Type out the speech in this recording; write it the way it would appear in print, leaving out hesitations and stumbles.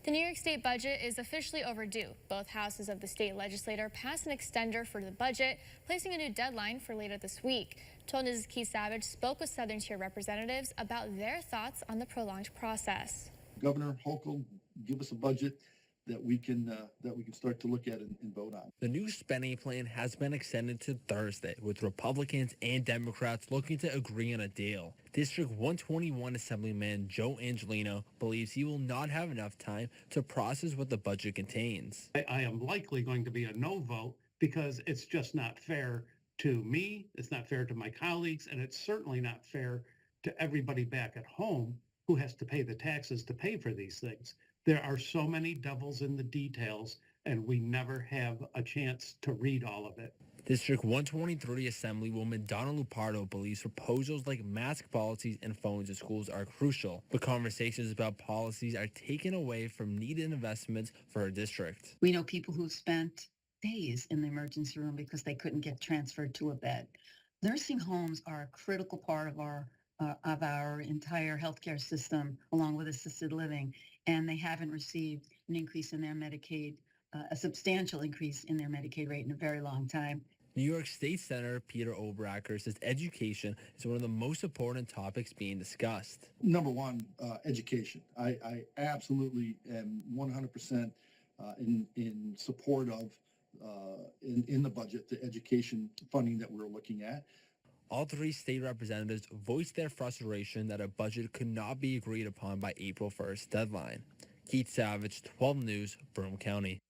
The New York State budget is officially overdue. Both houses of the state legislature passed an extender for the budget, placing a new deadline for later this week. 12 News' Keith Savage spoke with Southern Tier representatives about their thoughts on the prolonged process. Governor Hochul, give us a budget that we can start to look at and vote on. The new spending plan has been extended to Thursday, with Republicans and Democrats looking to agree on a deal. District 121 Assemblyman Joe Angelino believes he will not have enough time to process what the budget contains. I am likely going to be a no vote because it's just not fair to me, it's not fair to my colleagues, and it's certainly not fair to everybody back at home who has to pay the taxes to pay for these things. There are so many devils in the details, and we never have a chance to read all of it. District 123 Assemblywoman Donna Lupardo believes proposals like mask policies and phones in schools are crucial, but conversations about policies are taken away from needed investments for her district. We know people who've spent days in the emergency room because they couldn't get transferred to a bed. Nursing homes are a critical part of our entire healthcare system, along with assisted living, and they haven't received an increase in their Medicaid, a substantial increase in their Medicaid rate in a very long time. New York State Senator Peter Obracker says education is one of the most important topics being discussed. Number one, education. I absolutely am 100% in support of in the budget, the education funding that we're looking at. All three state representatives voiced their frustration that a budget could not be agreed upon by April 1st deadline. Keith Savage, 12 News, Broome County.